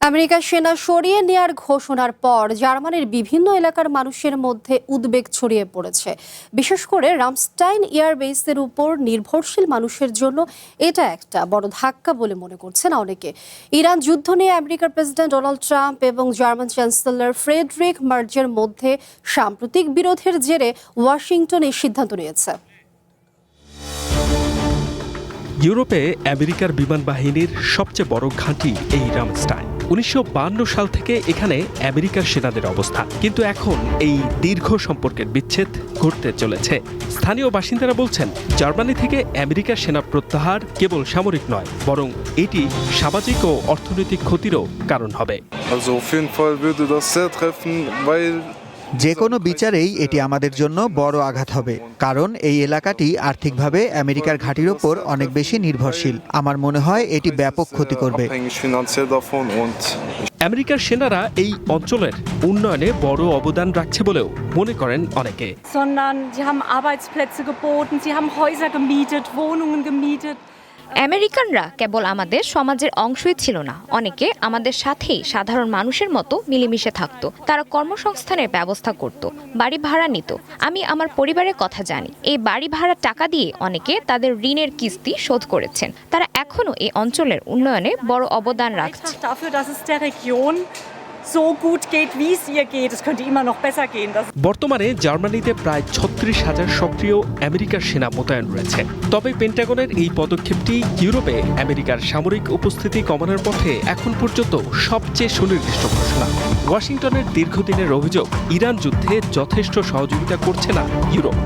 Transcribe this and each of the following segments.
আমেরিকার সেনা সরিয়ে নেয়ার ঘোষণার পর জার্মানির বিভিন্ন এলাকার মানুষের মধ্যে উদ্বেগ ছড়িয়ে পড়েছে। বিশেষ করে রামস্টাইন এয়ারবেসের উপর নির্ভরশীল মানুষের জন্য এটা একটা বড় ধাক্কা বলে মনে করছেন অনেকে। ইরান যুদ্ধ নিয়ে আমেরিকার প্রেসিডেন্ট ডোনাল্ড ট্রাম্প এবং জার্মান চ্যান্সেলর ফ্রেডরিক মার্জের মধ্যে সাম্প্রতিক বিরোধের জেরে ওয়াশিংটন এই সিদ্ধান্ত নিয়েছে। ইউরোপে আমেরিকার বিমান বাহিনীর সবচেয়ে বড় ঘাঁটি এই রামস্টাইন। 1952 সাল থেকে এখানে আমেরিকার সেনাদের অবস্থান, কিন্তু এখন এই দীর্ঘ সম্পর্কের বিচ্ছেদ ঘটতে চলেছে। স্থানীয় বাসিন্দারা বলছেন, জার্মানি থেকে আমেরিকার সেনা প্রত্যাহার কেবল সামরিক নয়, বরং এটি সামাজিক ও অর্থনৈতিক ক্ষতিরও কারণ হবে। যে কোনো বিচারেই এটি আমাদের জন্য বড় আঘাত হবে, কারণ এই এলাকাটি আর্থিকভাবে আমেরিকার ঘাঁটির ওপর অনেক বেশি নির্ভরশীল। আমার মনে হয় এটি ব্যাপক ক্ষতি করবে। আমেরিকার সেনারা এই অঞ্চলের উন্নয়নে বড় অবদান রাখছে বলেও মনে করেন অনেকে। Sie haben Arbeitsplätze geboten, sie haben Häuser gemietet, Wohnungen gemietet. আমেরিকানরা কেবল আমাদের সমাজের অংশই ছিল না, অনেকে আমাদের সাথেই সাধারণ মানুষের মতো মিলেমিশে থাকতো। তারা কর্মসংস্থানের ব্যবস্থা করত, বাড়ি ভাড়া নিত। আমি আমার পরিবারের কথা জানি, এই বাড়ি ভাড়ার টাকা দিয়ে অনেকে তাদের ঋণের কিস্তি শোধ করেছেন। তারা এখনো এই অঞ্চলের উন্নয়নে বড় অবদান রাখছে। বর্তমানে জার্মানিতে প্রায় 36,000 সক্রিয় আমেরিকার সেনা মোতায়েন রয়েছে। তবে পেন্টাগনের এই পদক্ষেপটি ইউরোপে আমেরিকার সামরিক উপস্থিতি কমানোর পথে এখন পর্যন্ত সবচেয়ে সুনির্দিষ্ট ঘোষণা। ওয়াশিংটনের দীর্ঘদিনের অভিযোগ, ইরান যুদ্ধে যথেষ্ট সহযোগিতা করছে না ইউরোপ।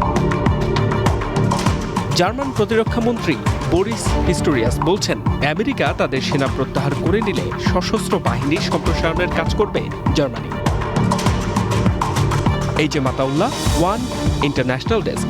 জার্মান প্রতিরক্ষা মন্ত্রী বরিস পিস্টোরিয়াস বলছেন, আমেরিকা তাদের সেনা প্রত্যাহার করে নিলে সশস্ত্র বাহিনী সম্প্রসারণের কাজ করবে জার্মানি। এই যে মাতাউল্লাহ, ওয়ান ইন্টারন্যাশনাল ডেস্ক।